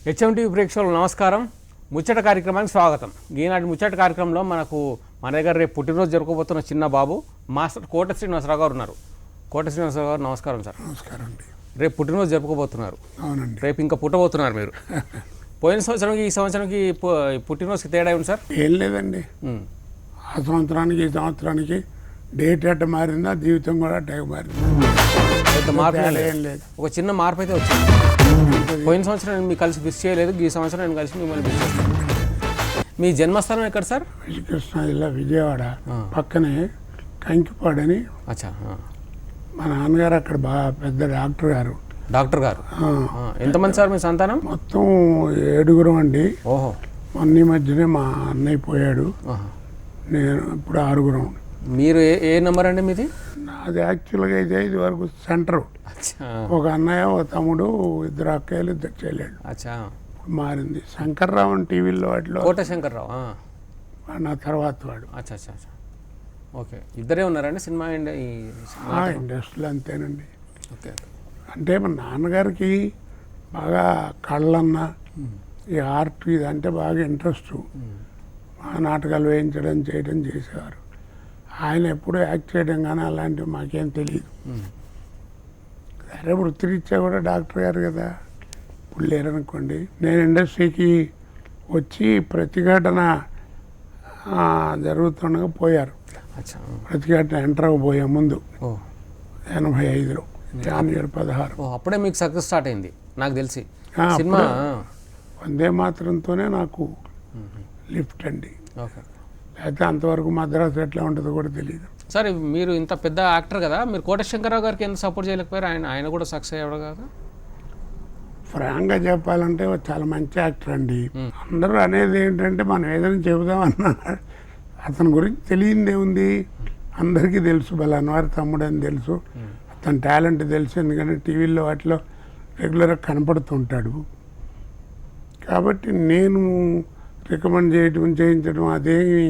HMTV ప్రేక్షకులకు నమస్కారం. ముచ్చట కార్యక్రమానికి స్వాగతం. ఈనాటి ముచ్చట కార్యక్రమంలో మన దగ్గర రేపు పుట్టినరోజు జరుపుకోబోతున్న చిన్న బాబు మాస్టర్ కోట శ్రీనివాసరావు గారు ఉన్నారు. కోట శ్రీనివాసరావు గారు నమస్కారం సార్. నమస్కారం అండి. రేపు పుట్టినరోజు జరుపుకోబోతున్నారు. అవునండి. రేపు ఇంకా పుట్టబోతున్నారు మీరు. పోయిన సంవత్సరానికి ఈ సంవత్సరానికి పుట్టినరోజుకి తేడా ఉంది సార్? ఏం లేదండి, ఆ సంవత్సరానికి ఈ సంవత్సరానికి డేట్ ఎట్ట మారిందా, జీవితం కూడా అట్టే మారిందా, పెద్ద మార్పు ఏం లేదు. ఒక చిన్న మార్పు అయితే వచ్చింది. పోయిన సంవత్సరం నేను మీకు కలిసి విష్ చేయలేదు, ఈ సంవత్సరం నేను కలిసి మిమ్మల్ని విష్ చేస్తాను. మీ జన్మస్థానం ఎక్కడ సార్? కృష్ణా జిల్లా విజయవాడ పక్కనే కంకిపాడని. అచ్చా. మా నాన్నగారు అక్కడ బాగా పెద్ద డాక్టర్ గారు. డాక్టర్ గారు ఎంతమంది సార్ మీ సంతానం? మొత్తం 7 అండి. ఓహో. మొన్న మధ్యనే మా అన్నయ్య పోయాడు. నేను ఇప్పుడు 6. మీరు ఏ నెంబర్ అండి మీది? అది యాక్చువల్గా అయితే ఇది వరకు సెంటర్. ఒక అన్నయ్య, ఒక తమ్ముడు, 2 అక్కయ్యలు, 2 చెల్లెళ్ళు. అచ్చా. మారింది. శంకర్రావు అని టీవీలో వాటిలో. కోట శంకర్రావు నా తర్వాత వాడు. అచ్చా అచ్చా అచ్చా. ఓకే, ఇద్దరే ఉన్నారండి సినిమా ఇండస్ట్రీలో? అంతేనండి. ఓకే. అంటే మా నాన్నగారికి బాగా కళ్ళన్న ఈ ఆర్ట్ ఇదంటే బాగా ఇంట్రెస్ట్. నాటకాలు వేయించడం చేయడం చేసేవారు. ఆయన ఎప్పుడూ యాక్ట్ చేయడం కానీ అలాంటివి మాకేం తెలియదు. సరే, వృత్తిరీత్యా కూడా డాక్టర్ గారు కదా, ఇప్పుడు లేరనుకోండి. నేను ఇండస్ట్రీకి వచ్చి ప్రతిఘటన జరుగుతుండగా పోయారు. ప్రతిఘటన ఎంటర్ అవ్వబోయే ముందు 85లో జనవరి 16. అప్పుడే మీకు సక్సెస్ స్టార్ట్ అయింది నాకు తెలిసి సినిమా. వందే మాత్రంతోనే నాకు లిఫ్ట్ అండి. అయితే అంతవరకు మద్రాసు ఎట్లా ఉంటుందో కూడా తెలియదు. సరే, మీరు ఇంత పెద్ద యాక్టర్ కదా, మీరు కోట శంకర్రావు గారికి ఎంత సపోర్ట్ చేయలేకపోయారు? ఆయన కూడా సక్సెస్ అయ్యాడు కదా. ఫ్రాంక్గా చెప్పాలంటే చాలా మంచి యాక్టర్ అండి. అందరూ అనేది ఏంటంటే మనం ఏదైనా చెబుదామన్నా అతని గురించి తెలియందే ఉంది. అందరికీ తెలుసు, బలన్వారి తమ్ముడు అని తెలుసు, అతని టాలెంట్ తెలుసు. ఎందుకంటే టీవీలో వాటిలో రెగ్యులర్గా కనపడుతుంటాడు. కాబట్టి నేను రికమెండ్ చేయటం చేయించడం అదేమి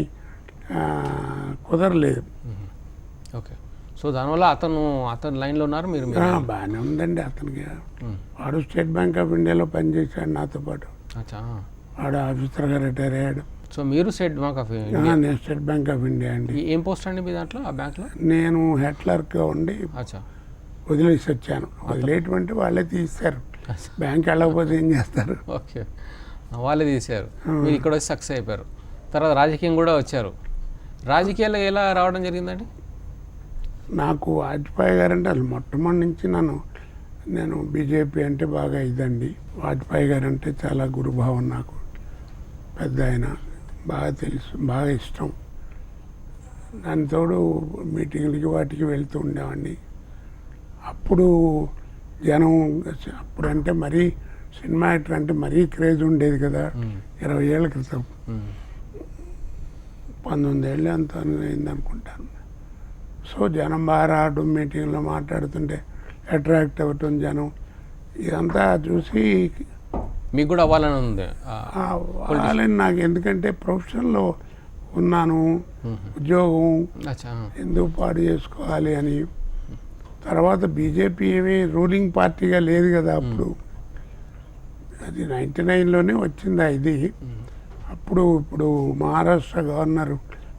కుదరలేదు. ఓకే. సో దానివల్ల అతను లైన్లో ఉన్నారు మీరు? బాగానే ఉందండి అతనికి. వాడు స్టేట్ బ్యాంక్ ఆఫ్ ఇండియాలో పనిచేశాడు నాతో పాటు. వాడు ఆఫీసర్గా రిటైర్ అయ్యాడు. సో మీరు స్టేట్ బ్యాంక్ ఆఫ్ ఇండియా? నేను స్టేట్ బ్యాంక్ ఆఫ్ ఇండియా అండి. ఏం పోస్ట్ అండి మీ దాంట్లో, ఆ బ్యాంక్లో? నేను హెడ్ క్లర్క్గా ఉండి వదిలేసి వచ్చాను. వదిలేటువంటి వాళ్ళే తీస్తారు, బ్యాంక్ వెళ్ళకపోతే ఏం చేస్తారు. ఓకే, వాళ్ళే తీశారు. మీరు ఇక్కడ వచ్చి సక్సెస్ అయిపోయారు. తర్వాత రాజకీయం కూడా వచ్చారు. రాజకీయాల్లో ఎలా రావడం జరిగిందండి? నాకు వాజ్పేయి గారు అంటే అసలు మొట్టమొదటి నుంచి నేను బీజేపీ అంటే బాగా ఇదండి. వాజ్పేయి గారు అంటే చాలా గురుభావం నాకు. పెద్ద ఆయన, బాగా తెలుసు, బాగా ఇష్టం. దాని తోడు మీటింగ్లకి వాటికి వెళ్తూ ఉండేవాడిని. అప్పుడు జనం, అప్పుడంటే మరీ సినిమా యాక్టర్ అంటే మరీ క్రేజ్ ఉండేది కదా. 20 ఏళ్ళ క్రితం, 19 ఏళ్ళు అంత అయింది అనుకుంటాను. సో జనం బాగా రావడం, మీటింగ్లో మాట్లాడుతుంటే అట్రాక్ట్ అవ్వటం జనం, ఇదంతా చూసి మీకు కూడా అవ్వాలని ఉంది. అవ్వాలని నాకు, ఎందుకంటే ప్రొఫెషన్లో ఉన్నాను, ఉద్యోగం ఎందుకు పాడు చేసుకోవాలి అని. తర్వాత బీజేపీ ఏమీ రూలింగ్ పార్టీగా లేదు కదా అప్పుడు. అది 99లోనే వచ్చింది ఇది. ఇప్పుడు మహారాష్ట్ర గవర్నర్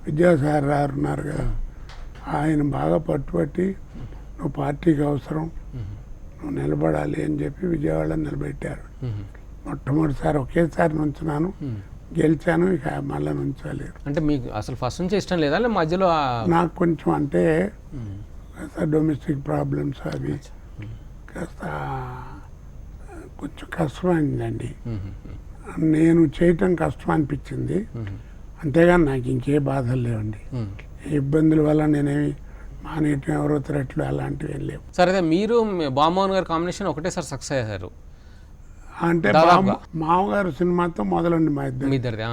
విద్యాసాగర్ రావు ఉన్నారు కదా, ఆయన బాగా పట్టుబట్టి నువ్వు పార్టీకి అవసరం, నువ్వు నిలబడాలి అని చెప్పి విజయవాడలో నిలబెట్టారు. మొట్టమొదటిసారి ఒకేసారి నుంచున్నాను, గెలిచాను. ఇక మళ్ళీ నుంచోలేదు. అంటే మీకు అసలు ఫస్ట్ నుంచి ఇష్టం లేదా మధ్యలో? నాకు కొంచెం అంటే డొమెస్టిక్ ప్రాబ్లమ్స్ అవి కాస్త కొంచెం కష్టమైందండి. నేను చేయటం కష్టం అనిపించింది, అంతేగాని నాకు ఇంకే బాధలు లేవండి. ఇబ్బందుల వల్ల నేనేమి మానేయటం, ఎవరో త్రెట్లు అలాంటివి ఏం లేవు. సరే, మీరు బామ్మోహన్ గారి కాంబినేషన్ ఒకటేసారి సక్సెస్ అయ్యారు అంటే మామగారు సినిమాతో మొదలండి మా ఇద్దరిది.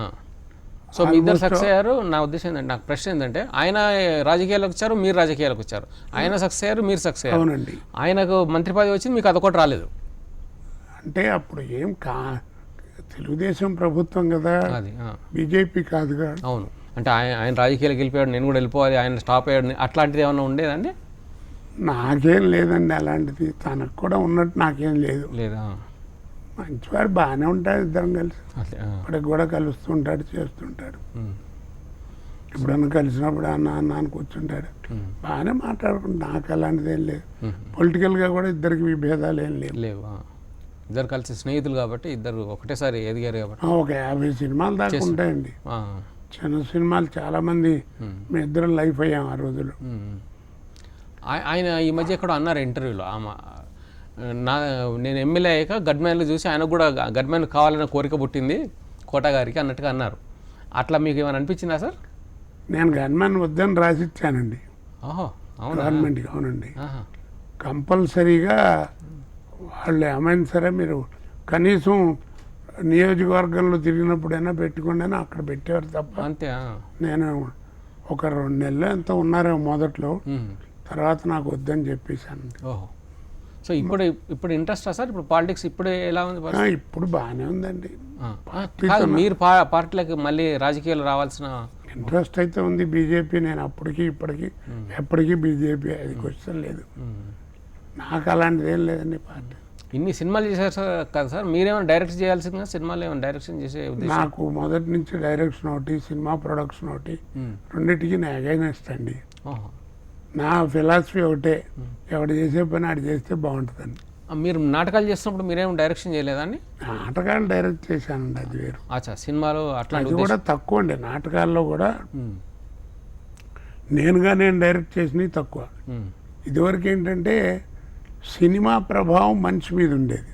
సో మీ ఇద్దరు సక్సెస్ అయ్యారు. నా ఉద్దేశం ఏంటంటే, నాకు ప్రశ్న ఏంటంటే, ఆయన రాజకీయాలకు వచ్చారు, మీరు రాజకీయాలకు వచ్చారు. ఆయన సక్సెస్ అయ్యారు, మీరు సక్సెస్ అయ్యారు. అవునండి. ఆయనకు మంత్రి పదవి వచ్చింది, మీకు అదొకటి రాలేదు. అంటే అప్పుడు ఏం తెలుగుదేశం ప్రభుత్వం కదా, బీజేపీ కాదుగా. అవును. అంటే ఆయన రాజకీయాలకు వెళ్ళిపోయాడు, నేను కూడా వెళ్ళిపోవాలి, ఆయన స్టాప్ అయ్యాడు, అట్లాంటిది ఏమన్నా ఉండేదండి? నాకేం లేదండి అలాంటిది. తనకు కూడా ఉన్నట్టు నాకేం లేదు. లేదా? మంచివాడు, బాగానే ఉంటాడు, ఇద్దరం కలిసి అదే, ఇప్పటికి కూడా కలుస్తుంటాడు, చేస్తుంటాడు. ఎప్పుడన్నా కలిసినప్పుడు అన్న అన్న అని కూర్చుంటాడు, బాగానే మాట్లాడుకుంటాడు. నాకు అలాంటిది ఏం లేదు. పొలిటికల్గా కూడా ఇద్దరికి విభేదాలు ఏం లేవు. లేవు. ఇద్దరు కలిసి స్నేహితులు కాబట్టి ఇద్దరు ఒకటేసారి ఎదిగారు కాబట్టి ఒక 50 సినిమాలు దాకా ఉంటాయండి. ఆ, చిన్న సినిమాలు చాలామంది మీ ఇద్దరం లైఫ్ అయ్యాం ఆ రోజుల్లో. ఆయన ఈ మధ్య ఎక్కడో అన్నారు ఇంటర్వ్యూలో, నేను ఎమ్మెల్యే అయ్యాక గడ్మ్యాన్లు చూసి ఆయనకు కూడా గడ్మ్యాన్ కావాలనే కోరిక పుట్టింది కోట గారికి అన్నట్టుగా అన్నారు. అట్లా మీకు ఏమైనా అనిపించిందా సార్? నేను గన్మెన్ వద్దని రాసిచ్చానండి ఓహో, అవునా? గవర్నమెంట్కి. అవునండి, ఆహా. కంపల్సరీగా వాళ్ళు ఏమైనా సరే మీరు కనీసం నియోజకవర్గంలో తిరిగినప్పుడైనా పెట్టుకోండి అని అక్కడ పెట్టేవారు తప్ప. అంతే. నేను ఒక 2 నెలలు ఎంత ఉన్నారేమో మొదట్లో, తర్వాత నాకు వద్దని చెప్పేశాను. ఓహో, సో ఇప్పుడు ఇంట్రెస్టా సార్? ఇప్పుడు పాలిటిక్స్ ఇప్పుడు ఎలా ఉంది? ఇప్పుడు బాగానే ఉందండి. కాదు, మీరు పార్టీలకు మళ్ళీ రాజకీయాలు రావాల్సిన ఇంట్రెస్ట్ అయితే ఉంది. బీజేపీ, నేను అప్పటికి ఇప్పటికీ ఎప్పటికీ బీజేపీ, అది క్వశ్చన్ లేదు. నాకు అలాంటిది ఏం లేదండి. పార్టీ ఇన్ని సినిమాలు చేశారు సార్ కదా సార్, మీరేమైనా డైరెక్ట్ చేయాల్సిందిగా సినిమాలు ఏమైనా డైరెక్షన్ చేసే ఉద్దేశం? నాకు మొదటి నుంచి డైరెక్షన్ ఒకటి, సినిమా ప్రొడక్షన్ ఒకటి, రెండింటికి నేను అగైనెస్ట్ అండి. నా ఫిలాసఫీ ఒకటే, ఎవడు చేసే పని ఆడు చేస్తే బాగుంటుందండి. మీరు నాటకాలు చేస్తున్నప్పుడు మీరేం డైరెక్షన్ చేయలేదండి? నాటకాలు డైరెక్ట్ చేశానండి, అది వేరు. అచ్చా, సినిమాలు అట్లా అది కూడా తక్కువ అండి. నాటకాల్లో కూడా నేను డైరెక్ట్ చేసినవి తక్కువ. ఇదివరకు ఏంటంటే సినిమా ప్రభావం మనిషి మీద ఉండేది.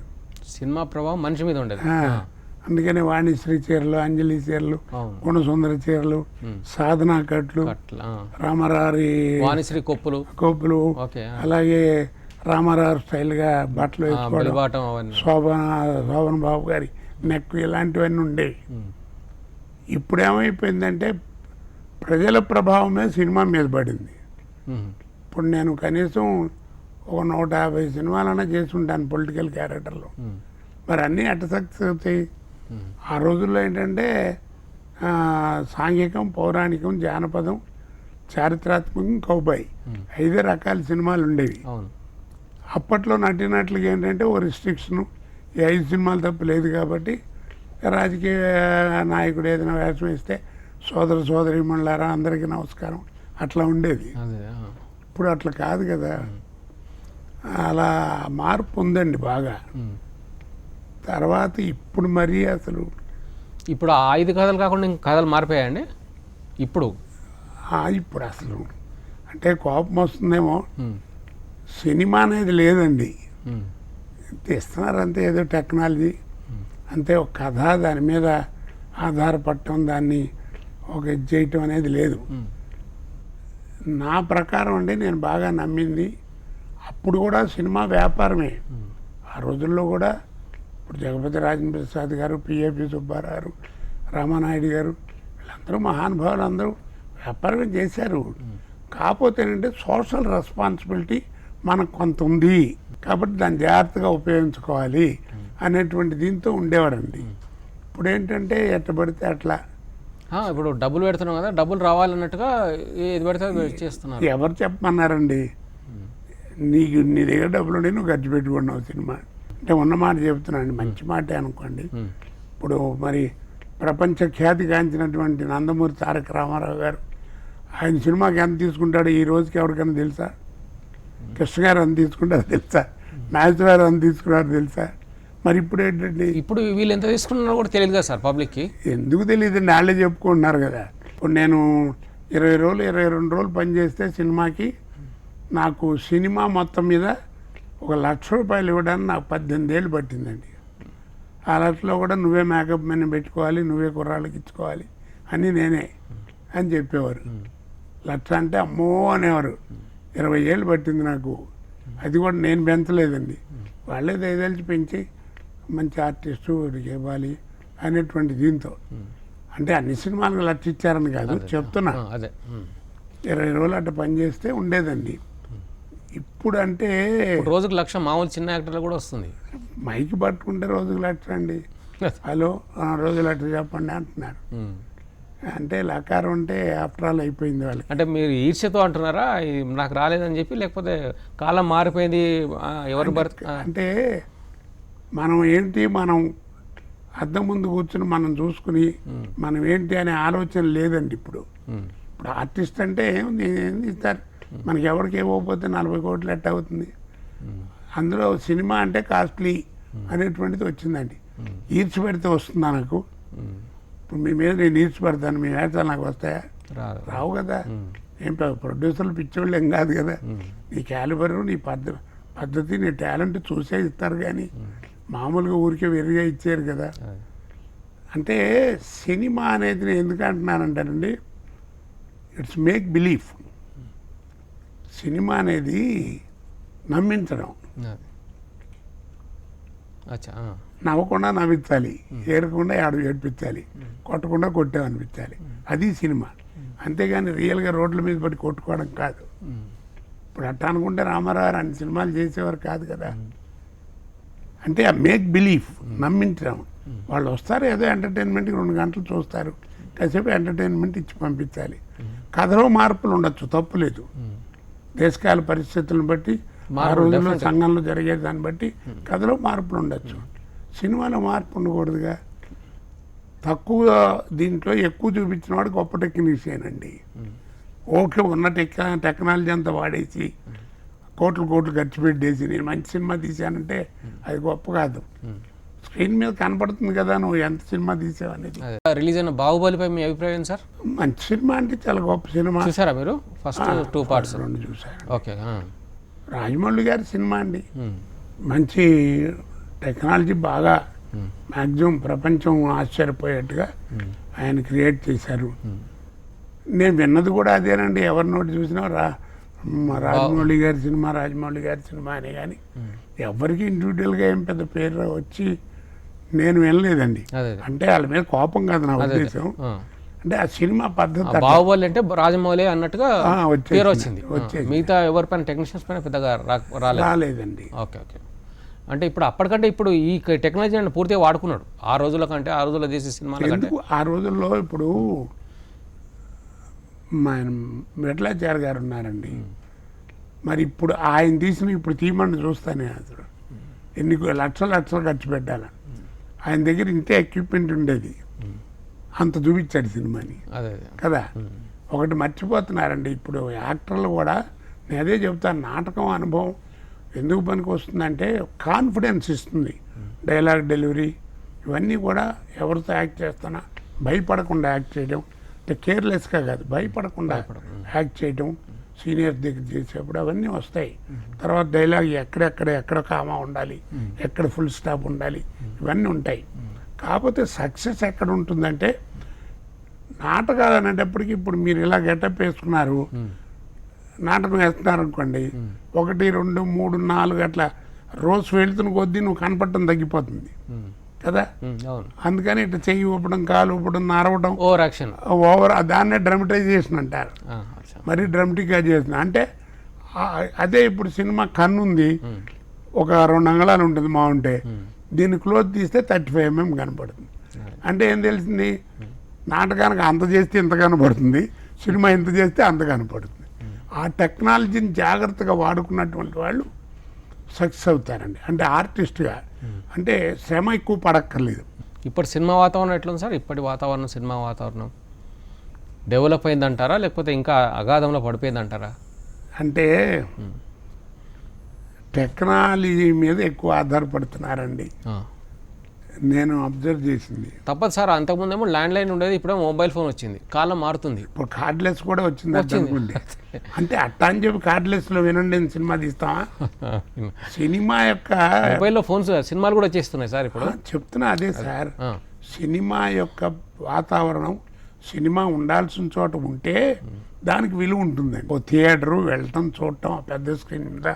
సినిమా ప్రభావం మనిషి మీద ఉండేది. అందుకని వాణిశ్రీ చీరలు, అంజలి చీరలు, గుణసుందర చీరలు, సాధనా కట్లు, రామారారి వాణిశ్రీ కొప్పులు, అలాగే రామారావు స్టైల్గా బట్టలు వేసుకోవడం, శోభన్ బాబు గారి నెక్, ఇలాంటివన్నీ ఉండేవి. ఇప్పుడు ఏమైపోయిందంటే ప్రజల ప్రభావమే సినిమా మీద పడింది. ఇప్పుడు నేను కనీసం ఒక 150 సినిమాలన్నా చేసి ఉంటాను పొలిటికల్ క్యారెక్టర్లో. మరి అన్నీ అట్ట సక్సెస్ అవుతాయి. ఆ రోజుల్లో ఏంటంటే సాంఘికం, పౌరాణికం, జానపదం, చారిత్రాత్మకం, కౌబాయ్ 5 రకాల సినిమాలు ఉండేవి. అప్పట్లో నటినట్లుగా ఏంటంటే ఓ రిస్ట్రిక్షను, ఈ 5 సినిమాలు తప్ప లేదు. కాబట్టి రాజకీయ నాయకుడు ఏదైనా వేషం వేస్తే సోదరీమణులారా అందరికీ నమస్కారం అట్లా ఉండేది. ఇప్పుడు అట్లా కాదు కదా. అలా మార్పు ఉందండి బాగా. తర్వాత ఇప్పుడు మరీ అసలు ఇప్పుడు ఆ 5 కథలు కాకుండా ఇంక కథలు మారిపోయాయండి ఇప్పుడు. ఇప్పుడు అసలు అంటే కోపం వస్తుందేమో, సినిమా అనేది లేదండి. తీస్తున్నారు అంతే, ఏదో టెక్నాలజీ అంతే. ఒక కథ దాని మీద ఆధారపడటం, దాన్ని ఒక ఇది చేయటం అనేది లేదు. నా ప్రకారం అండి, నేను బాగా నమ్మింది అప్పుడు కూడా సినిమా వ్యాపారమే. ఆ రోజుల్లో కూడా ఇప్పుడు జగపతి రాజేంద్ర ప్రసాద్ గారు, పిఏపి సుబ్బారావు గారు, రామానాయుడు గారు, వీళ్ళందరూ మహానుభావులు, అందరూ వ్యాపారమే చేశారు. కాకపోతే ఏంటంటే సోషల్ రెస్పాన్సిబిలిటీ మనకు కొంత ఉంది కాబట్టి దాన్ని జాగ్రత్తగా ఉపయోగించుకోవాలి అనేటువంటి దీంతో ఉండేవాడండి. ఇప్పుడు ఏంటంటే ఎట్టబడితే అట్లా. ఇప్పుడు డబ్బులు పెడుతున్నాం కదా, డబ్బులు రావాలన్నట్టుగా ఏది పెడితే చేస్తున్నారు. ఎవరు చెప్పమన్నారండి? నీ దగ్గర డబ్బులు ఉండి నువ్వు ఖర్చు పెట్టుకున్నావు సినిమా అంటే. ఉన్న మాట చెబుతున్నాను, మంచి మాటే అనుకోండి. ఇప్పుడు మరి ప్రపంచ ఖ్యాతి గాంచినటువంటి నందమూరి తారక రామారావు గారు, ఆయన సినిమాకి ఎంత తీసుకుంటాడో ఈ రోజుకి ఎవరికైనా తెలుసా? కృష్ణ గారు ఎంత తీసుకుంటారో తెలుసా? నాయక్ గారు ఎంత తీసుకున్నారో తెలుసా? మరి ఇప్పుడు ఏంటంటే ఇప్పుడు వీళ్ళు ఎంత తీసుకున్నారో కూడా తెలియదు కదా సార్ పబ్లిక్కి. ఎందుకు తెలియదు, వాళ్ళే చెప్పుకుంటున్నారు కదా. ఇప్పుడు నేను 20 రోజులు 22 రోజులు పనిచేస్తే సినిమాకి నాకు సినిమా మొత్తం మీద ఒక ₹1,00,000 ఇవ్వడానికి నాకు 18 ఏళ్ళు పట్టిందండి. ఆ లక్షలో కూడా నువ్వే మేకప్ మెన్ పెట్టుకోవాలి, నువ్వే కుర్రాళ్ళకి ఇచ్చుకోవాలి అని నేనే అని చెప్పేవారు. 1,00,000 అంటే అమ్మో అనేవారు. 20 ఏళ్ళు పట్టింది నాకు. అది కూడా నేను పెంచలేదండి, వాళ్ళే దయదలిచి పెంచి మంచి ఆర్టిస్టు ఇవ్వాలి అనేటువంటి దీంతో. అంటే అన్ని సినిమాలకు 1,00,000 ఇచ్చారని కాదు చెప్తున్నా. 20 రోజులు అట్లా పనిచేస్తే ఉండేదండి. ఇప్పుడు అంటే రోజుకు 1,00,000 మామూలు చిన్న యాక్టర్లు కూడా వస్తుంది. మైకి పట్టుకుంటే రోజుకు 1,00,000 అండి. హలో, రోజు 1,00,000 చెప్పండి అంటున్నారు. అంటే లకారం అంటే ఆఫ్టర్ ఆల్ అయిపోయింది వాళ్ళకి. అంటే మీరు ఈర్ష్యతో అంటున్నారా నాకు రాలేదని చెప్పి, లేకపోతే కాలం మారిపోయింది ఎవరు అంటే మనం ఏంటి, మనం అద్దం ముందు కూర్చుని మనం చూసుకుని మనం ఏంటి అనే ఆలోచన లేదండి ఇప్పుడు. ఇప్పుడు ఆర్టిస్ట్ అంటే ఏముంది, ఏం ఇస్తారు మనకి, ఎవరికి ఇవ్వకపోతే 40 కోట్లు ఎట్ట అవుతుంది. అందులో సినిమా అంటే కాస్ట్లీ అనేటువంటిది వచ్చిందండి. ఈడ్చి పెడితే వస్తుందా నాకు? ఇప్పుడు మీ మీద నేను ఈడ్చి పెడతాను, మీ వేషాలు నాకు వస్తాయా? రావు కదా. ఏం ప్రొడ్యూసర్లు పిచ్చోళ్ళు ఏం కాదు కదా. నీ క్యాలిబరు, నీ పద్ధతి, నీ టాలెంట్ చూసే ఇస్తారు కానీ మామూలుగా ఊరికే వెరిగా ఇచ్చారు కదా. అంటే సినిమా అనేది నేను ఎందుకు అంటున్నానంటానండి, ఇట్స్ మేక్ బిలీఫ్. సినిమా అనేది నమ్మించడం. నవ్వకుండా నవ్వించాలి, ఏడకుండా ఏడిపించాలి, కొట్టకుండా కొట్టామనిపించాలి. అది సినిమా. అంతేగాని రియల్గా రోడ్ల మీద పడి కొట్టుకోవడం కాదు. ఇప్పుడు అట్లా అనుకుంటే రామారావు అన్ని సినిమాలు చేసేవారు కాదు కదా. అంటే ఆ మేక్ బిలీఫ్, నమ్మించడం. వాళ్ళు వస్తారు ఏదో ఎంటర్టైన్మెంట్కి 2 గంటలు చూస్తారు, కాసేపు ఎంటర్టైన్మెంట్ ఇచ్చి పంపించాలి. కథలో మార్పులు ఉండొచ్చు, తప్పులేదు. దేశకాల పరిస్థితులను బట్టి, ఆ రోజుల్లో సంఘంలో జరిగే దాన్ని బట్టి కథలో మార్పులు ఉండొచ్చు. సినిమాలో మార్పు ఉండకూడదుగా. తక్కువ దీంట్లో ఎక్కువ చూపించిన వాడు గొప్ప టెక్నీషియన్ అండి. ఓకే, ఉన్న టెక్నాలజీ అంతా వాడేసి కోట్లు ఖర్చు పెట్టేసి నేను మంచి సినిమా తీశానంటే అది గొప్ప కాదు. స్క్రీన్ మీద కనపడుతుంది కదా నువ్వు ఎంత సినిమా తీసావు అనేది. రిలీజ్ అయిన బాహుబలిపై మీ అభిప్రాయం సార్? మంచి సినిమా అంటే చాలా గొప్ప సినిమా. చూసారా మీరు? ఫస్ట్ 2 పార్ట్స్ 2 చూసాను. ఓకే. రాజమౌళి గారి సినిమా అండి. మంచి టెక్నాలజీ బాగా మ్యాక్సిమం ప్రపంచం ఆశ్చర్యపోయేట్టుగా ఆయన క్రియేట్ చేశారు. నేను విన్నది కూడా అదేనండి. ఎవరి నోటి చూసినా రాజమౌళి గారి సినిమా అనే కానీ ఎవరికి ఇండివిజువల్గా ఏం పెద్ద పేరు వచ్చి నేను వినలేదండి. అంటే వాళ్ళ మీద కోపం కాదు నా ఉద్దేశం. అంటే ఆ సినిమా పద్ధతి బాహుబలి అంటే రాజమౌళి అన్నట్టుగా పేరు వచ్చింది. మిగతా ఎవరి పైన టెక్నీషియన్స్ పైన పెద్దగా రాలేదండి. ఓకే. అంటే ఇప్పుడు అప్పటికంటే ఇప్పుడు ఈ టెక్నాలజీ అంటే పూర్తిగా వాడుకున్నాడు. ఆ రోజుల కంటే, ఆ రోజుల్లో చేసే సినిమాలు ఎందుకు ఆ రోజుల్లో ఇప్పుడు మెట్లాచార్ గారు ఉన్నారండి. మరి ఇప్పుడు ఆయన తీసిన ఇప్పుడు తీయమని చూస్తానే అసలు ఎన్ని లక్షలు ఖర్చు పెట్టాలి. ఆయన దగ్గర ఇంతే ఎక్విప్మెంట్ ఉండేది, అంత చూపించాడు సినిమాని కదా. ఒకటి మర్చిపోతున్నారండి ఇప్పుడు యాక్టర్లు కూడా. నేను అదే చెప్తాను, నాటకం అనుభవం ఎందుకు పనికి వస్తుందంటే కాన్ఫిడెన్స్ ఇస్తుంది. డైలాగ్ డెలివరీ ఇవన్నీ కూడా ఎవరితో యాక్ట్ చేస్తున్నా భయపడకుండా యాక్ట్ చేయడం, అంటే కేర్లెస్గా కాదు, భయపడకుండా యాక్ట్ చేయడం, సీనియర్స్ దగ్గర చేసేప్పుడు అవన్నీ వస్తాయి. తర్వాత డైలాగ్ ఎక్కడ కామా ఉండాలి, ఎక్కడ ఫుల్ స్టాప్ ఉండాలి, ఇవన్నీ ఉంటాయి. కాకపోతే సక్సెస్ ఎక్కడ ఉంటుందంటే నాటకాలు అనేటప్పటికి ఇప్పుడు మీరు ఇలా గెటప్ వేసుకున్నారు, నాటకం వేస్తున్నారు అనుకోండి, 1, 2, 3, 4 అట్లా రోజు వెళ్తున్న కొద్దీ నువ్వు కనపడటం తగ్గిపోతుంది కదా. అందుకని ఇట్లా చెయ్యి ఊపడం, కాలు ఊపడం, నరవడం, ఓవర్ దాన్నే డ్రామటైజేషన్ అంటారు. మరీ డ్రామటిక్గా చేసిన అంటే అదే. ఇప్పుడు సినిమా కన్నుంది, ఒక 2 అంగుళాలు ఉంటుంది మా ఉంటే, దీన్ని క్లోజ్ తీస్తే 35 mm కనపడుతుంది. అంటే ఏం తెలిసింది, నాటకానికి అంత చేస్తే ఇంత కనపడుతుంది, సినిమా ఇంత చేస్తే అంత కనపడుతుంది. ఆ టెక్నాలజీని జాగ్రత్తగా వాడుకున్నటువంటి వాళ్ళు సక్సెస్ అవుతారండి. అంటే ఆర్టిస్ట్గా అంటే శ్రమ ఎక్కువ పడక్కర్లేదు. ఇప్పుడు సినిమా వాతావరణం ఎట్లుంది సార్? ఇప్పటి వాతావరణం, సినిమా వాతావరణం డెవలప్ అయిందంటారా, లేకపోతే ఇంకా అగాధంలో పడిపోయిందంటారా? అంటే టెక్నాలజీ మీద ఎక్కువ ఆధారపడుతున్నారండి, నేను అబ్జర్వ్ చేసింది. తప్పదు సార్, అంతకుముందేమో ల్యాండ్ లైన్ ఉండేది, ఇప్పుడు మొబైల్ ఫోన్ వచ్చింది, కాలం మారుతుంది. ఇప్పుడు కార్డ్లెస్ కూడా వచ్చింది అనుకోండి. అంటే అట్టా అని చెప్పి కార్డ్లెస్లో వినండి సినిమా తీస్తామా? సినిమా యొక్క మొబైల్లో ఫోన్స్ సినిమాలు కూడా వచ్చేస్తున్నాయి సార్ ఇప్పుడు. చెప్తున్నా అదే సార్, సినిమా యొక్క వాతావరణం, సినిమా ఉండాల్సిన చోట ఉంటే దానికి విలువ ఉంటుందండి. ఓ థియేటరు వెళ్ళటం, చూడటం, ఆ పెద్ద స్క్రీన్ మీద,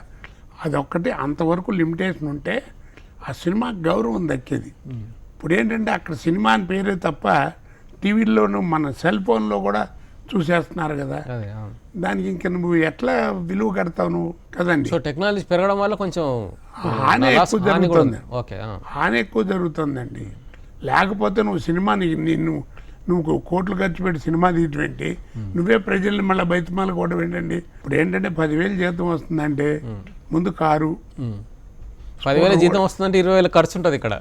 అదొక్కటి అంతవరకు లిమిటేషన్ ఉంటే ఆ సినిమాకి గౌరవం దక్కేది. ఇప్పుడు ఏంటంటే అక్కడ సినిమా అని పేరే తప్ప టీవీల్లోనూ మన సెల్ ఫోన్లో కూడా చూసేస్తున్నారు కదా. దానికి ఇంకా నువ్వు ఎట్లా విలువ కడతావు నువ్వు కదండి. సో టెక్నాలజీ పెరగడం వల్ల కొంచెం హాని ఎక్కువ జరుగుతుంది. హాని ఎక్కువ జరుగుతుందండి. లేకపోతే నువ్వు సినిమాని నువ్వు కోట్లు ఖర్చు పెట్టి సినిమా తీయటం ఏంటి, నువ్వే ప్రజల్ని మళ్ళీ బయటమాల కూడా ఏంటండి. ఇప్పుడు ఏంటంటే 10,000 జీతం వస్తుందంటే ముందు కారు, 10,000 జీతం వస్తుందంటే 20,000 ఖర్చు ఉంటుంది ఇక్కడ.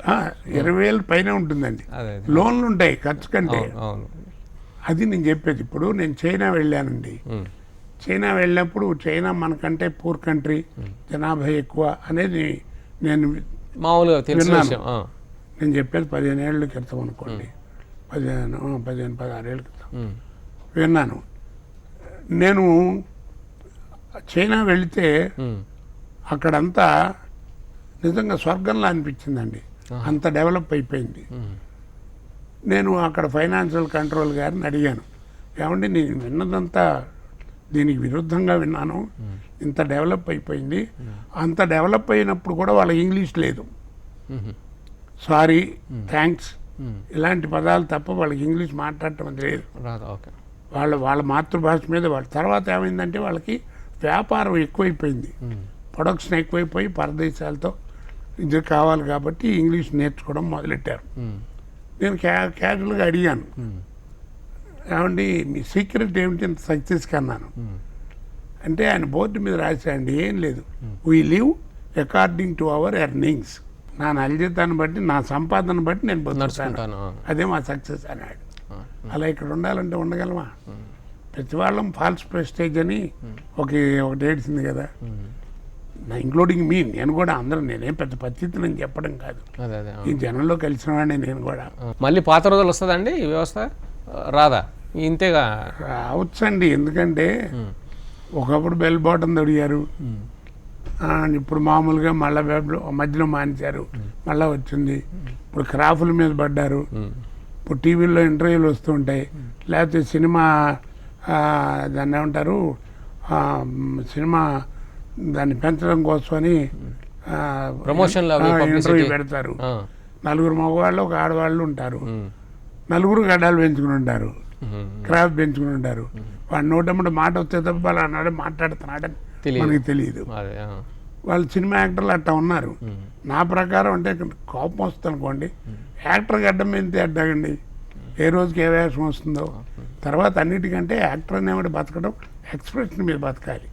20,000 పైన ఉంటుందండి. అదే లోన్లు ఉంటాయి ఖర్చు కంటే. అవును. అది నేను చెప్పేది. ఇప్పుడు నేను చైనా వెళ్ళానండి. చైనా వెళ్ళినప్పుడు చైనా మనకంటే పూర్ కంట్రీ, జనాభా ఎక్కువ అనేది నేను మామూలుగా తెలిసిన విషయం. నేను చెప్పేది 15 ఏళ్ళ క్రితం అనుకోండి, 16 ఏళ్ళ క్రితం విన్నాను. నేను చైనా వెళితే అక్కడంతా నిజంగా స్వర్గంలా అనిపించిందండి. అంత డెవలప్ అయిపోయింది. నేను అక్కడ ఫైనాన్షియల్ కంట్రోల్ గారిని అడిగాను, ఏమండి నేను విన్నదంతా దీనికి విరుద్ధంగా విన్నాను, ఇంత డెవలప్ అయిపోయింది, అంత డెవలప్ అయినప్పుడు కూడా వాళ్ళకి ఇంగ్లీష్ లేదు, సారీ, థ్యాంక్స్ ఇలాంటి పదాలు తప్ప వాళ్ళకి ఇంగ్లీష్ మాట్లాడటం అది లేదు. వాళ్ళ మాతృభాష మీద వాళ్ళ తర్వాత ఏమైందంటే వాళ్ళకి వ్యాపారం ఎక్కువైపోయింది, ప్రొడక్షన్ ఎక్కువైపోయి పరదేశాలతో ఇది కావాలి కాబట్టి ఇంగ్లీష్ నేర్చుకోవడం మొదలెట్టారు. నేను క్యాజువల్గా అడిగాను, ఏమండి మీ సీక్రెట్ ఏమిటి ఇంత సక్సెస్ కన్నాను అంటే ఆయన బోర్డు మీద రాశాండి, ఏం లేదు, we live according to our earnings, నా నల్జితాన్ని బట్టి నా సంపాదన బట్టి నేను బతుకుతాను, అదే మా సక్సెస్ అన్నాడు. అలా ఇక్కడ ఉండాలంటే ఉండగలమా? ప్రతి వాళ్ళం ఫాల్స్ ప్రెస్టేజ్ అని ఒకటి ఏడ్చింది కదా, నా ఇంక్లూడింగ్ మీ, నేను కూడా అందరూ, నేనేం పెద్ద పద్ధతి నేను చెప్పడం కాదు, ఈ జనంలో కలిసిన వాడిని నేను కూడా. మళ్ళీ పాత రోజులు వస్తుందండి ఈ వ్యవస్థ, రాదా? ఇంతేగా రావచ్చండి, ఎందుకంటే ఒకప్పుడు బెల్ బాటం తొడిగారు, ఇప్పుడు మామూలుగా మళ్ళీ మధ్యలో మానేశారు, మళ్ళీ వచ్చింది, ఇప్పుడు క్రాఫ్ల మీద పడ్డారు, ఇప్పుడు టీవీల్లో ఇంటర్వ్యూలు వస్తూ ఉంటాయి, లేకపోతే సినిమా దాన్ని ఏమంటారు, సినిమా దాన్ని పెంచడం కోసమని ఇంటర్వ్యూ పెడతారు. నలుగురు మగవాళ్ళు ఒక ఆడవాళ్ళు ఉంటారు, నలుగురు గడ్డాలు పెంచుకుని ఉంటారు, క్రాఫ్ట్ పెంచుకుని ఉంటారు, వాడు నోటమ్మటి మాట వచ్చే తప్ప అలా అన్నాడు మాట్లాడుతున్నాడని మనకి తెలియదు. వాళ్ళు సినిమా యాక్టర్లు అట్టా ఉన్నారు. నా ప్రకారం అంటే కోపం వస్తుంది అనుకోండి, యాక్టర్ గడ్డం మీద అడ్డాగండి, ఏ రోజుకి ఏ వేషం వస్తుందో. తర్వాత అన్నిటికంటే యాక్టర్ అనేవాడు బతకడం ఎక్స్ప్రెషన్ మీద బతకాలి,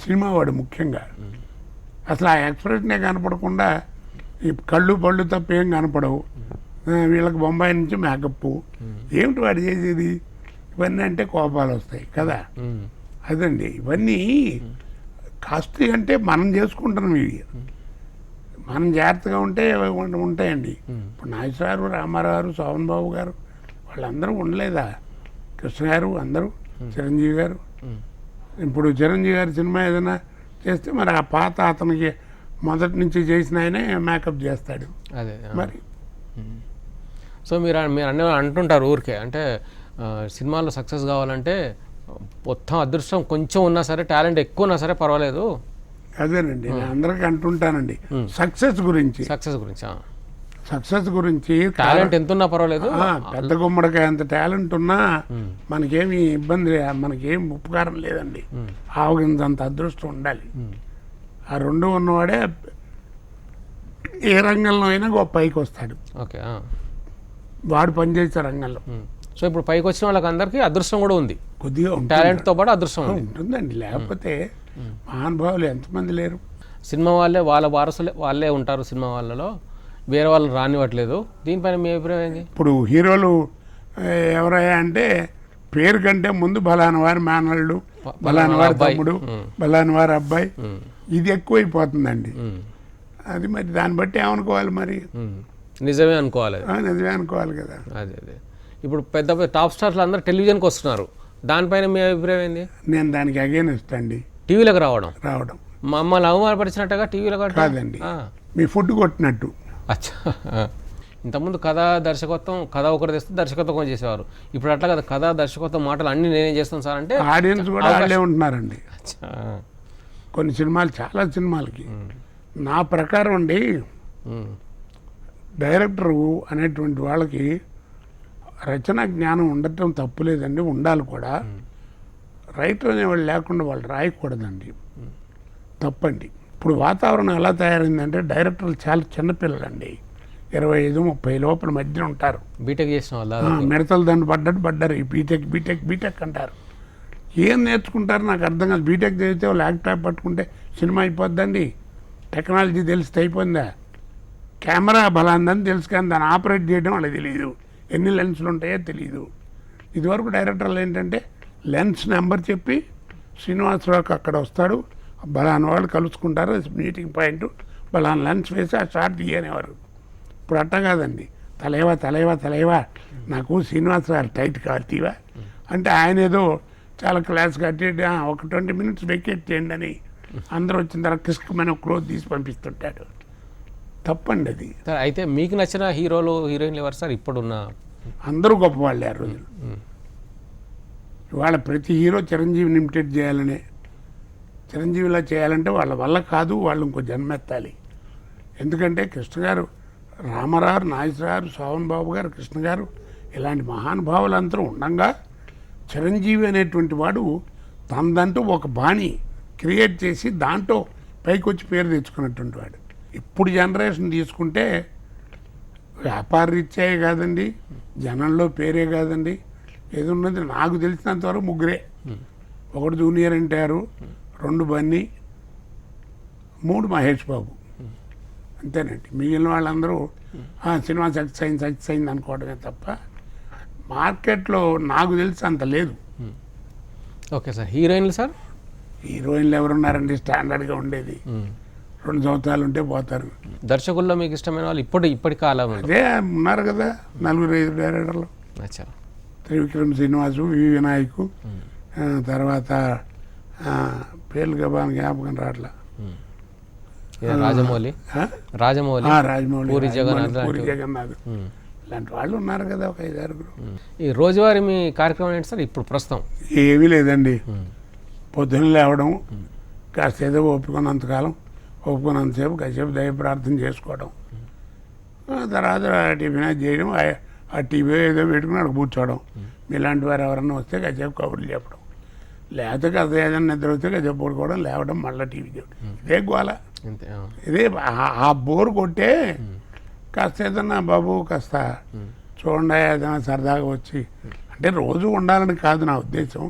సినిమా వాడు ముఖ్యంగా. అసలు ఆ ఎక్స్ప్రెషనే కనపడకుండా ఈ కళ్ళు పళ్ళు తప్ప ఏం కనపడవు. వీళ్ళకి బొంబాయి నుంచి మేకప్, ఏమిటి వాడు చేసేది? ఇవన్నీ అంటే కోపాలు వస్తాయి కదా. అదండి, ఇవన్నీ కాస్ట్లీ అంటే మనం చేసుకుంటున్నాం, ఇవి మనం జాగ్రత్తగా ఉంటే ఉంటాయండి. ఇప్పుడు నాగేశ్వరరావు, రామారావు, శోభన్ బాబు గారు వాళ్ళందరూ ఉండలేదా? కృష్ణ గారు అందరూ, చిరంజీవి గారు. ఇప్పుడు చిరంజీవి గారి సినిమా ఏదైనా చేస్తే మరి ఆ పాత అతనికి మొదటి నుంచి చేసిన ఆయనే మేకప్ చేస్తాడు. అదే మరి సో మీరు అన్నీ అంటుంటారు ఊరికే, అంటే సినిమాలో సక్సెస్ కావాలంటే మొత్తం అదృష్టం కొంచెం ఉన్నా సరే, టాలెంట్ ఎక్కువ ఉన్నా సరే పర్వాలేదు. అదేనండి నేను అందరికీ అంటుంటానండి సక్సెస్ గురించి. సక్సెస్ గురించి టాలెంట్ ఎంత ఉన్నా పర్వాలేదు, పెద్ద గుమ్మడికాయ అంత టాలెంట్ ఉన్నా మనకేమి ఇబ్బంది, మనకేం ఉపకారం లేదండి. ఆవగిందంత అదృష్టం ఉండాలి. ఆ రెండు ఉన్నవాడే ఏ రంగంలో అయినా గొప్ప పైకి వస్తాడు. ఓకే, వాడు పనిచేసే రంగంలో. సో ఇప్పుడు పైకి వచ్చిన వాళ్ళకి అందరికీ అదృష్టం కూడా ఉంది, కొద్దిగా టాలెంట్తో పాటు అదృష్టం ఉంటుందండి. లేకపోతే మహానుభావులు ఎంతమంది లేరు. సినిమా వాళ్ళే, వాళ్ళ వారసులే వాళ్ళే ఉంటారు సినిమా వాళ్ళలో, వేరే వాళ్ళని రానివ్వట్లేదు. దీనిపైన మీ అభిప్రాయం ఏంటి? ఇప్పుడు హీరోలు ఎవరయ్యా అంటే పేరు కంటే ముందు బలాని వారి మేనల్డు, బలాని వారి తమ్ముడు, బలాని వారి అబ్బాయి, ఇది ఎక్కువైపోతుందండి. అది మరి దాన్ని బట్టి ఏమనుకోవాలి మరి? నిజమే అనుకోవాలి, నిజమే అనుకోవాలి కదా. అదే ఇప్పుడు పెద్ద పెద్ద టాప్ స్టార్లు అందరూ టెలివిజన్కి వస్తున్నారు, దానిపైన మీ అభిప్రాయం ఏంది? నేను దానికి అగేనిస్ట్ అండి. టీవీలోకి రావడం మమ్మల్ని అవమానపరిచినట్టుగా టీవీలో కాదండి, మీ ఫుడ్ కొట్టినట్టు. అచ్చా, ఇంతకుముందు కథ ఒకటి తెస్తే దర్శకత్వం చేసేవారు, ఇప్పుడు అట్లా కదా, కథ దర్శకత్వం మాటలు అన్నీ నేనే చేస్తాను సార్ అంటే ఆడియన్స్ కూడా వాళ్ళే ఉంటున్నారండి. కొన్ని సినిమాలు, చాలా సినిమాలకి నా ప్రకారం అండి, డైరెక్టరు అనేటువంటి వాళ్ళకి రచనా జ్ఞానం ఉండటం తప్పులేదండి, ఉండాలి కూడా. రైటర్ అనేవాళ్ళు లేకుండా వాళ్ళు రాయకూడదండి, తప్పండి. ఇప్పుడు వాతావరణం ఎలా తయారైందంటే డైరెక్టర్లు చాలా చిన్నపిల్లలండి, 25-30 లోపల మధ్యన ఉంటారు. బీటెక్ చేసిన వాళ్ళు మిడతలు దాన్ని పడ్డారు. ఈ బీటెక్ అంటారు. ఏం నేర్చుకుంటారు నాకు అర్థం కాదు. బీటెక్ చదివితే ల్యాప్టాప్ పట్టుకుంటే సినిమా అయిపోద్దండి. టెక్నాలజీ తెలిస్తే అయిపోయిందా? కెమెరా బలాందని తెలుసు కానీ దాన్ని ఆపరేట్ చేయడం వాళ్ళకి తెలియదు, ఎన్ని లెన్స్లు ఉంటాయో తెలియదు. ఇదివరకు డైరెక్టర్లు ఏంటంటే లెన్స్ నెంబర్ చెప్పి శ్రీనివాసరావుకి అక్కడ వస్తాడు, బలాన్ వాళ్ళు కలుసుకుంటారు, మీటింగ్ పాయింట్ బలాన్ లెన్స్ వేసి ఆ షాట్ తీయనేవారు. ఇప్పుడు అట్ట కాదండి, తలేవా నాకు శ్రీనివాసరావు టైట్ కావాలి తీవా అంటే ఆయన ఏదో చాలా క్లాస్ కట్టి ఒక 20 minutes వెకేట్ చేయండి అని అందరూ వచ్చిన తర్వాత కిస్కమైన క్లోత్ తీసి పంపిస్తుంటాడు. తప్పండి అది. సార్ అయితే మీకు నచ్చిన హీరోలు హీరోయిన్లు ఎవరు సార్ ఇప్పుడున్న? అందరూ గొప్పవాళ్ళే ఆ రోజులు. ఇవాళ ప్రతి హీరో చిరంజీవిని ఇమిటేట్ చేయాలనే, చిరంజీవిలా చేయాలంటే వాళ్ళ వల్ల కాదు, వాళ్ళు ఇంకో జన్మెత్తాలి. ఎందుకంటే కృష్ణ గారు, రామారావు, నాగేశ్వరరావు, శోభన్ బాబు గారు, కృష్ణ గారు ఇలాంటి మహానుభావులందరూ ఉండగా చిరంజీవి అనేటువంటి వాడు తనదంటూ ఒక బాణి క్రియేట్ చేసి దాంట్లో పైకి వచ్చి పేరు తెచ్చుకున్నటువంటి వాడు. ఇప్పుడు జనరేషన్ తీసుకుంటే వ్యాపార రీత్యాయే కాదండి, జనంలో పేరే కాదండి, ఏది ఉన్నది నాకు తెలిసినంతవరకు ముగ్గురే. ఒకటి జూనియర్ ఎన్టీఆర్, 2 బన్నీ, 3 మహేష్ బాబు, అంతేనండి. మిగిలిన వాళ్ళందరూ సినిమా సక్సెస్ అయింది అనుకోవడమే తప్ప మార్కెట్లో నాకు తెలిసి అంత లేదు. Okay sir. హీరోయిన్లు సార్? హీరోయిన్లు ఎవరున్నారండి స్టాండర్డ్గా ఉండేది? 2 సంవత్సరాలు ఉంటే పోతారు. దర్శకుల్లో మీకు ఇష్టమైన వాళ్ళు ఇప్పటి కాలం? అదే ఉన్నారు కదా 4-5 డైరెక్టర్లు. అచ్చా. త్రివిక్రమ్ శ్రీనివాసు, వి వినాయకు, తర్వాత పేర్లు జ్ఞాపకం రావట్లా, రాజమౌళి, పూరి జగన్నాథ్ ఇలాంటి వాళ్ళు ఉన్నారు కదా ఒక 5-6. ఈ రోజువారీ మీ కార్యక్రమం ఏంటి సార్ ఇప్పుడు ప్రస్తుతం? ఏమీ లేదండి, పొద్దున్న లేవడం, కాస్త ఏదో ఒప్పుకున్నంతసేపు కాసేపు దైవ ప్రార్థన చేసుకోవడం, తర్వాత టిఫిన్ చేయడం, ఆ టీవీ ఏదో పెట్టుకుని అక్కడ కూర్చోవడం. ఇలాంటి వారు ఎవరన్నా వస్తే కాసేపు కబుర్లు చెప్పడం, లేకపోతే కాస్త ఏదైనా నిద్ర వస్తే కాసేపు పడుకోవడం, లేవడం, మళ్ళీ టీవీ చూడడం. ఇదే గోల. ఇదే ఆ బోర్ కొట్టే కాస్త ఏదన్నా బాబు కాస్త చూడండి ఏదైనా సరదాగా వచ్చి, అంటే రోజు ఉండాలని కాదు నా ఉద్దేశం,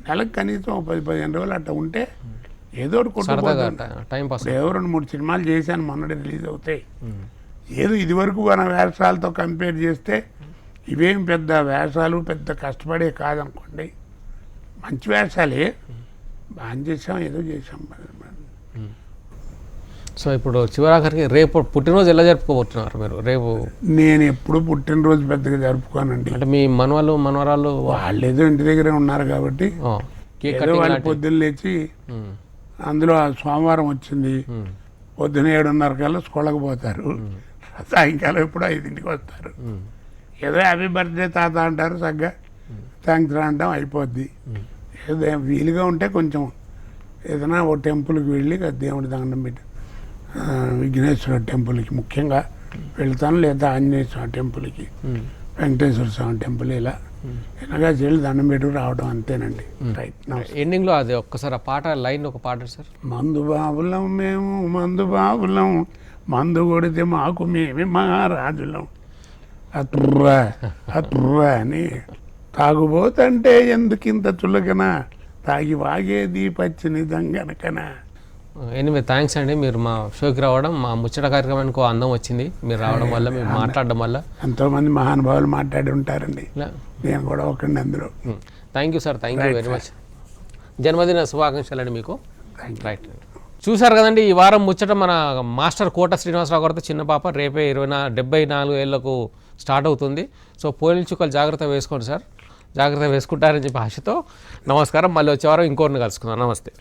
నెలకు కనీసం 10-15 రోజులు అట్లా ఉంటే ఏదో ఒకటి కొట్టుకోవడం. ఏదో 2-3 సినిమాలు చేశాను, మొన్నటి రిలీజ్ అవుతాయి. ఏదో ఇదివరకు మన వేషాలతో కంపేర్ చేస్తే ఇవేం పెద్ద వేషాలు పెద్ద కష్టపడే కాదనుకోండి, మంచి వేషాలే, బాగా చేసాం, ఏదో చేసాం. సో ఇప్పుడు చివరాఖరికి రేపు పుట్టినరోజు ఎలా జరుపుకోబోతున్నారు మీరు? రేపు నేను ఎప్పుడు పుట్టినరోజు పెద్దగా జరుపుకోనండి. అంటే మీ మనవరాలు వాళ్ళు ఏదో ఇంటి దగ్గరే ఉన్నారు కాబట్టి వాళ్ళు పొద్దున్న లేచి, అందులో సోమవారం వచ్చింది, పొద్దున 7:30 కల్లా స్కూళ్ళకి పోతారు, సాయంకాలం ఎప్పుడు 5ంటికి వస్తారు. ఏదో హ్యాపీ బర్త్డే తాత అంటారు, చక్కగా థ్యాంక్స్ అంటాం, అయిపోద్ది. ఏదో వీలుగా ఉంటే కొంచెం ఏదైనా ఓ టెంపుల్కి వెళ్ళి దేవుడి దండం పెట్టి, విఘ్నేశ్వర టెంపుల్కి ముఖ్యంగా వెళ్తాను, లేదా ఆంజనేయ స్వామి టెంపుల్కి, వెంకటేశ్వర స్వామి టెంపుల్, ఇలా ఎనగా చెల్లి దండం పెట్టుకు రావడం, అంతేనండి. రైట్. ఎండింగ్లో అది ఒక్కసారి ఆ పాట లైన్ ఒక పాట సార్. మందు బాబులం మేము, మందు బాబులం, మందు కొడితే మాకు మేమే మహారాజులం, అట్రా అని తాగుబోతంటే ఎందుకింత చులకన, తాగి వాగేది పచ్చిని దంగనకన. ఎనివే థ్యాంక్స్ అండి, మీరు మా షోకి రావడం, మా ముచ్చట కార్యక్రమానికి అందం వచ్చింది మీరు రావడం వల్ల, మీరు మాట్లాడడం వల్ల. ఎంతోమంది మహానుభావులు మాట్లాడి ఉంటారండి, నేను కూడా ఒకండి అందులో. Thank you sir, thank you very much. జన్మదిన శుభాకాంక్షలు అండి మీకు. రైట్. చూసారు కదండి, ఈ వారం ముచ్చట మన మాస్టర్ కోట శ్రీనివాసరావు గారితో చిన్న పాప రేపే 74 ఏళ్లకు స్టార్ట్ అవుతుంది. సో పోలీలు చుక్కలు జాగ్రత్త వేసుకోండి సార్, జాగ్రత్త వేసుకుంటారని చెప్పి ఆశతో నమస్కారం. మళ్ళీ వచ్చే వారం ఇంకోరిని కలుసుకుందాం. నమస్తే.